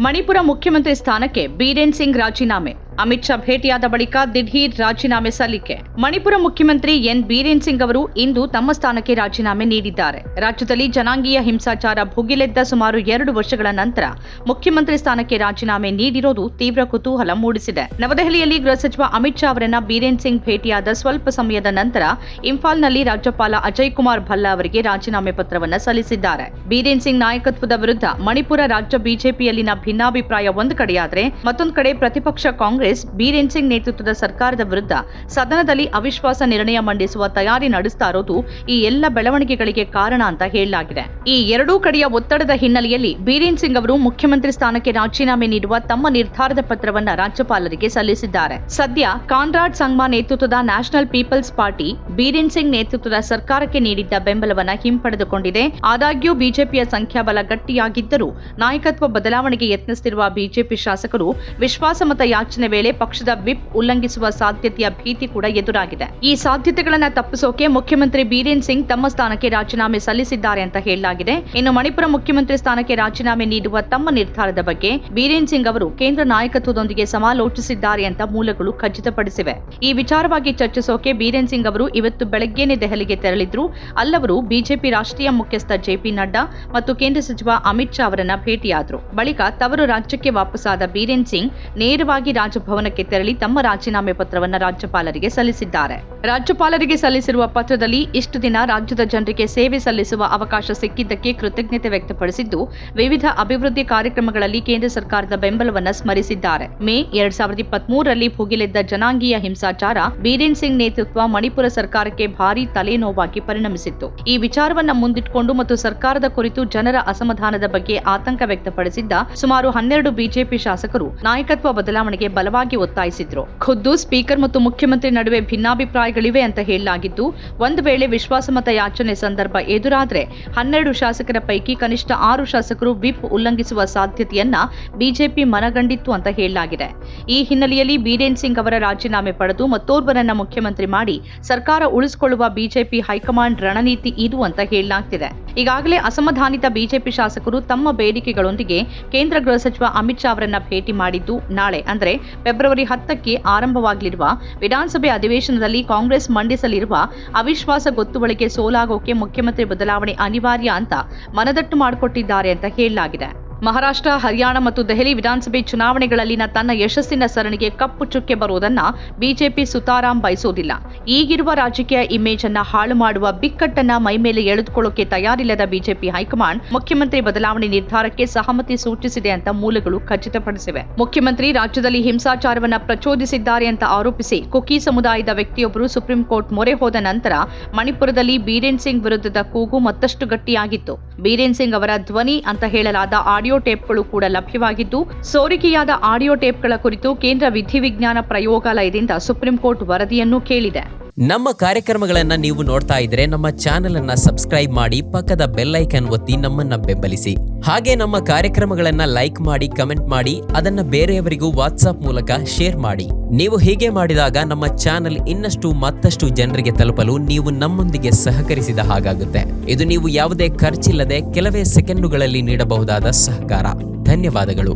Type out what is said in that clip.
ಮಣಿಪುರ ಮುಖ್ಯಮಂತ್ರಿ ಸ್ಥಾನಕ್ಕೆ ಬೀರೇನ್ ಸಿಂಗ್ ರಾಜೀನಾಮೆ. ಅಮಿತ್ ಶಾ ಭೇಟಿಯಾದ ಬಳಿಕ ದಿಢೀರ್ ರಾಜೀನಾಮೆ ಸಲ್ಲಿಕೆ. ಮಣಿಪುರ ಮುಖ್ಯಮಂತ್ರಿ ಎನ್ ಬೀರೇನ್ ಸಿಂಗ್ ಅವರು ಇಂದು ತಮ್ಮ ಸ್ಥಾನಕ್ಕೆ ರಾಜೀನಾಮೆ ನೀಡಿದ್ದಾರೆ. ರಾಜ್ಯದಲ್ಲಿ ಜನಾಂಗೀಯ ಹಿಂಸಾಚಾರ ಭುಗಿಲೆದ್ದ ಸುಮಾರು 2 ವರ್ಷಗಳ ನಂತರ ಮುಖ್ಯಮಂತ್ರಿ ಸ್ಥಾನಕ್ಕೆ ರಾಜೀನಾಮೆ ನೀಡಿರೋದು ತೀವ್ರ ಕುತೂಹಲ ಮೂಡಿಸಿದೆ. ನವದೆಹಲಿಯಲ್ಲಿ ಗೃಹ ಸಚಿವ ಅಮಿತ್ ಶಾ ಅವರನ್ನ ಬೀರೇನ್ ಸಿಂಗ್ ಭೇಟಿಯಾದ ಸ್ವಲ್ಪ ಸಮಯದ ನಂತರ ಇಂಫಾಲ್ನಲ್ಲಿ ರಾಜ್ಯಪಾಲ ಅಜಯ್ ಕುಮಾರ್ ಭಲ್ಲಾ ಅವರಿಗೆ ರಾಜೀನಾಮೆ ಪತ್ರವನ್ನು ಸಲ್ಲಿಸಿದ್ದಾರೆ. ಬೀರೇನ್ ಸಿಂಗ್ ನಾಯಕತ್ವದ ವಿರುದ್ಧ ಮಣಿಪುರ ರಾಜ್ಯ ಬಿಜೆಪಿಯಲ್ಲಿನ ಭಿನ್ನಾಭಿಪ್ರಾಯ ಒಂದು ಕಡೆಯಾದರೆ, ಮತ್ತೊಂದು ಕಡೆ ಪ್ರತಿಪಕ್ಷ ಕಾಂಗ್ರೆಸ್ ಬೀರೇನ್ ಸಿಂಗ್ ನೇತೃತ್ವದ ಸರ್ಕಾರದ ವಿರುದ್ಧ ಸದನದಲ್ಲಿ ಅವಿಶ್ವಾಸ ನಿರ್ಣಯ ಮಂಡಿಸುವ ತಯಾರಿ ನಡೆಸ್ತಾ ಇರೋದು ಈ ಎಲ್ಲ ಬೆಳವಣಿಗೆಗಳಿಗೆ ಕಾರಣ ಅಂತ ಹೇಳಲಾಗಿದೆ. ಈ ಎರಡೂ ಕಡೆಯ ಒತ್ತಡದ ಹಿನ್ನೆಲೆಯಲ್ಲಿ ಬೀರೇನ್ ಸಿಂಗ್ ಅವರು ಮುಖ್ಯಮಂತ್ರಿ ಸ್ಥಾನಕ್ಕೆ ರಾಜೀನಾಮೆ ನೀಡುವ ತಮ್ಮ ನಿರ್ಧಾರದ ಪತ್ರವನ್ನು ರಾಜ್ಯಪಾಲರಿಗೆ ಸಲ್ಲಿಸಿದ್ದಾರೆ. ಸದ್ಯ ಕಾನ್ರಾಡ್ ಸಂಗ್ಮಾ ನೇತೃತ್ವದ ನ್ಯಾಷನಲ್ ಪೀಪಲ್ಸ್ ಪಾರ್ಟಿ ಬೀರೇನ್ ಸಿಂಗ್ ನೇತೃತ್ವದ ಸರ್ಕಾರಕ್ಕೆ ನೀಡಿದ್ದ ಬೆಂಬಲವನ್ನು ಹಿಂಪಡೆದುಕೊಂಡಿದೆ. ಆದಾಗ್ಯೂ ಬಿಜೆಪಿಯ ಸಂಖ್ಯಾಬಲ ಗಟ್ಟಿಯಾಗಿದ್ದರೂ ನಾಯಕತ್ವ ಬದಲಾವಣೆಗೆ ಯತ್ನಿಸುತ್ತಿರುವ ಬಿಜೆಪಿ ಶಾಸಕರು ವಿಶ್ವಾಸಮತ ಯಾಚನೆ ವೇಳೆ ಪಕ್ಷದ ವಿಪ್ ಉಲ್ಲಂಘಿಸುವ ಸಾಧ್ಯತೆಯ ಭೀತಿ ಕೂಡ ಎದುರಾಗಿದೆ. ಈ ಸಾಧ್ಯತೆಗಳನ್ನು ತಪ್ಪಿಸೋಕೆ ಮುಖ್ಯಮಂತ್ರಿ ಬೀರೇನ್ ಸಿಂಗ್ ತಮ್ಮ ಸ್ಥಾನಕ್ಕೆ ರಾಜೀನಾಮೆ ಸಲ್ಲಿಸಿದ್ದಾರೆ ಅಂತ ಹೇಳಲಾಗಿದೆ. ಇನ್ನು ಮಣಿಪುರ ಮುಖ್ಯಮಂತ್ರಿ ಸ್ಥಾನಕ್ಕೆ ರಾಜೀನಾಮೆ ನೀಡುವ ತಮ್ಮ ನಿರ್ಧಾರದ ಬಗ್ಗೆ ಬೀರೇನ್ ಸಿಂಗ್ ಅವರು ಕೇಂದ್ರ ನಾಯಕತ್ವದೊಂದಿಗೆ ಸಮಾಲೋಚಿಸಿದ್ದಾರೆ ಅಂತ ಮೂಲಗಳು ಖಚಿತಪಡಿಸಿವೆ. ಈ ವಿಚಾರವಾಗಿ ಚರ್ಚಿಸೋಕೆ ಬೀರೇನ್ ಸಿಂಗ್ ಅವರು ಇವತ್ತು ಬೆಳಗ್ಗೆನೇ ದೆಹಲಿಗೆ ತೆರಳಿದ್ರು. ಅಲ್ಲವರು ಬಿಜೆಪಿ ರಾಷ್ಟ್ರೀಯ ಮುಖ್ಯಸ್ಥ ಜೆಪಿ ನಡ್ಡಾ ಮತ್ತು ಕೇಂದ್ರ ಸಚಿವ ಅಮಿತ್ ಶಾ ಅವರನ್ನ ಭೇಟಿಯಾದರು. ಬಳಿಕ ತವರು ರಾಜ್ಯಕ್ಕೆ ವಾಪಸ್ಸಾದ ಬೀರೇನ್ ಸಿಂಗ್ ನೇರವಾಗಿ ರಾಜಭವನಕ್ಕೆ ತೆರಳಿ ತಮ್ಮ ರಾಜೀನಾಮೆ ಪತ್ರವನ್ನು ರಾಜ್ಯಪಾಲರಿಗೆ ಸಲ್ಲಿಸಿದ್ದಾರೆ. ರಾಜ್ಯಪಾಲರಿಗೆ ಸಲ್ಲಿಸಿರುವ ಪತ್ರದಲ್ಲಿ ಇಷ್ಟು ದಿನ ರಾಜ್ಯದ ಜನರಿಗೆ ಸೇವೆ ಸಲ್ಲಿಸುವ ಅವಕಾಶ ಸಿಕ್ಕಿದ್ದಕ್ಕೆ ಕೃತಜ್ಞತೆ ವ್ಯಕ್ತಪಡಿಸಿದ್ದು, ವಿವಿಧ ಅಭಿವೃದ್ಧಿ ಕಾರ್ಯಕ್ರಮಗಳಲ್ಲಿ ಕೇಂದ್ರ ಸರ್ಕಾರದ ಬೆಂಬಲವನ್ನು ಸ್ಮರಿಸಿದ್ದಾರೆ. ಮೇ 2023ರಲ್ಲಿ ಭುಗಿಲೆದ್ದ ಜನಾಂಗೀಯ ಹಿಂಸಾಚಾರ ಬೀರೇನ್ ಸಿಂಗ್ ನೇತೃತ್ವ ಮಣಿಪುರ ಸರ್ಕಾರಕ್ಕೆ ಭಾರೀ ತಲೆನೋವಾಗಿ ಪರಿಣಮಿಸಿತ್ತು. ಈ ವಿಚಾರವನ್ನು ಮುಂದಿಟ್ಟುಕೊಂಡು ಮತ್ತು ಸರ್ಕಾರದ ಕುರಿತು ಜನರ ಅಸಮಾಧಾನದ ಬಗ್ಗೆ ಆತಂಕ ವ್ಯಕ್ತಪಡಿಸಿದ್ದ ಸುಮಾರು 12 ಬಿಜೆಪಿ ಶಾಸಕರು ನಾಯಕತ್ವ ಬದಲಾವಣೆಗೆ ಬಲವಾಗಿ ಒತ್ತಾಯಿಸಿದ್ರು. ಖುದ್ದು ಸ್ಪೀಕರ್ ಮತ್ತು ಮುಖ್ಯಮಂತ್ರಿ ನಡುವೆ ಭಿನ್ನಾಭಿಪ್ರಾಯಗಳಿವೆ ಅಂತ ಹೇಳಲಾಗಿದ್ದು, ಒಂದು ವೇಳೆ ವಿಶ್ವಾಸಮತ ಯಾಚನೆ ಸಂದರ್ಭ ಎದುರಾದರೆ 12 ಶಾಸಕರ ಪೈಕಿ ಕನಿಷ್ಠ 6 ಶಾಸಕರು ವಿಪ್ ಉಲ್ಲಂಘಿಸುವ ಸಾಧ್ಯತೆಯನ್ನ ಬಿಜೆಪಿ ಮನಗಂಡಿತ್ತು ಅಂತ ಹೇಳಲಾಗಿದೆ. ಈ ಹಿನ್ನೆಲೆಯಲ್ಲಿ ಬೀರೇನ್ ಸಿಂಗ್ ಅವರ ರಾಜೀನಾಮೆ ಪಡೆದು ಮತ್ತೋರ್ವರನ್ನ ಮುಖ್ಯಮಂತ್ರಿ ಮಾಡಿ ಸರ್ಕಾರ ಉಳಿಸಿಕೊಳ್ಳುವ ಬಿಜೆಪಿ ಹೈಕಮಾಂಡ್ ರಣನೀತಿ ಇದು ಅಂತ ಹೇಳಲಾಗ್ತಿದೆ. ಈಗಾಗಲೇ ಅಸಮಾಧಾನಿತ ಬಿಜೆಪಿ ಶಾಸಕರು ತಮ್ಮ ಬೇಡಿಕೆಗಳೊಂದಿಗೆ ಕೇಂದ್ರ ಗೃಹ ಸಚಿವ ಅಮಿತ್ ಶಾ ಅವರನ್ನ ಭೇಟಿ ಮಾಡಿದ್ದು, ನಾಳೆ ಅಂದ್ರೆ ಫೆಬ್ರವರಿ 10ಕ್ಕೆ ಆರಂಭವಾಗಲಿರುವ ವಿಧಾನಸಭೆ ಅಧಿವೇಶನದಲ್ಲಿ ಕಾಂಗ್ರೆಸ್ ಮಂಡಿಸಲಿರುವ ಅವಿಶ್ವಾಸ ಗೊತ್ತುವಳಿಗೆ ಸೋಲಾಗೋಕೆ ಮುಖ್ಯಮಂತ್ರಿ ಬದಲಾವಣೆ ಅನಿವಾರ್ಯ ಅಂತ ಮನದಟ್ಟು ಮಾಡಿಕೊಟ್ಟಿದ್ದಾರೆ ಅಂತ ಹೇಳಲಾಗಿದೆ. ಮಹಾರಾಷ್ಟ್ರ, ಹರಿಯಾಣ ಮತ್ತು ದೆಹಲಿ ವಿಧಾನಸಭೆ ಚುನಾವಣೆಗಳಲ್ಲಿನ ತನ್ನ ಯಶಸ್ಸಿನ ಸರಣಿಗೆ ಕಪ್ಪು ಚುಕ್ಕೆ ಬರುವುದನ್ನ ಬಿಜೆಪಿ ಸುತಾರಾಂ ಬಯಸೋದಿಲ್ಲ. ಈಗಿರುವ ರಾಜಕೀಯ ಇಮೇಜ್ ಅನ್ನ ಹಾಳು ಮಾಡುವ ಬಿಕ್ಕಟ್ಟನ್ನ ಮೈಮೇಲೆ ಎಳೆದುಕೊಳ್ಳೋಕೆ ತಯಾರಿಲ್ಲದ ಬಿಜೆಪಿ ಹೈಕಮಾಂಡ್ ಮುಖ್ಯಮಂತ್ರಿ ಬದಲಾವಣೆ ನಿರ್ಧಾರಕ್ಕೆ ಸಹಮತಿ ಸೂಚಿಸಿದೆ ಅಂತ ಮೂಲಗಳು ಖಚಿತಪಡಿಸಿವೆ. ಮುಖ್ಯಮಂತ್ರಿ ರಾಜ್ಯದಲ್ಲಿ ಹಿಂಸಾಚಾರವನ್ನ ಪ್ರಚೋದಿಸಿದ್ದಾರೆ ಅಂತ ಆರೋಪಿಸಿ ಕುಕಿ ಸಮುದಾಯದ ವ್ಯಕ್ತಿಯೊಬ್ಬರು ಸುಪ್ರೀಂ ಕೋರ್ಟ್ ಮೊರೆ ಹೋದ ನಂತರ ಮಣಿಪುರದಲ್ಲಿ ಬೀರೇನ್ ಸಿಂಗ್ ವಿರುದ್ಧದ ಕೂಗು ಮತ್ತಷ್ಟು ಗಟ್ಟಿಯಾಗಿತ್ತು. ಬೀರೇನ್ ಸಿಂಗ್ ಅವರ ಧ್ವನಿ ಅಂತ ಹೇಳಲಾದ ಆಡಿಯೋ ಟೇಪ್ಗಳು ಕೂಡ ಲಭ್ಯವಾಗಿದ್ದು, ಸೋರಿಕೆಯಾದ ಆಡಿಯೋ ಟೇಪ್ಗಳ ಕುರಿತು ಕೇಂದ್ರ ವಿಧಿವಿಜ್ಞಾನ ಪ್ರಯೋಗಾಲಯದಿಂದ ಸುಪ್ರೀಂ ಕೋರ್ಟ್ ವರದಿಯನ್ನು ಕೇಳಿದೆ. ನಮ್ಮ ಕಾರ್ಯಕ್ರಮಗಳನ್ನ ನೀವು ನೋಡ್ತಾ ಇದ್ರೆ ನಮ್ಮ ಚಾನೆಲ್ ಅನ್ನ ಸಬ್ಸ್ಕ್ರೈಬ್ ಮಾಡಿ, ಪಕ್ಕದ ಬೆಲ್ ಐಕಾನ್ ಒತ್ತಿ ನಮ್ಮನ್ನ ಬೆಂಬಲಿಸಿ. ಹಾಗೆ ನಮ್ಮ ಕಾರ್ಯಕ್ರಮಗಳನ್ನ ಲೈಕ್ ಮಾಡಿ, ಕಮೆಂಟ್ ಮಾಡಿ, ಅದನ್ನ ಬೇರೆಯವರಿಗೂ ವಾಟ್ಸ್ಆಪ್ ಮೂಲಕ ಶೇರ್ ಮಾಡಿ. ನೀವು ಹೀಗೆ ಮಾಡಿದಾಗ ನಮ್ಮ ಚಾನೆಲ್ ಮತ್ತಷ್ಟು ಜನರಿಗೆ ತಲುಪಲು ನೀವು ನಮ್ಮೊಂದಿಗೆ ಸಹಕರಿಸಿದ ಹಾಗಾಗುತ್ತೆ. ಇದು ನೀವು ಯಾವುದೇ ಖರ್ಚಿಲ್ಲದೆ ಕೆಲವೇ ಸೆಕೆಂಡುಗಳಲ್ಲಿ ನೀಡಬಹುದಾದ ಸಹಕಾರ. ಧನ್ಯವಾದಗಳು.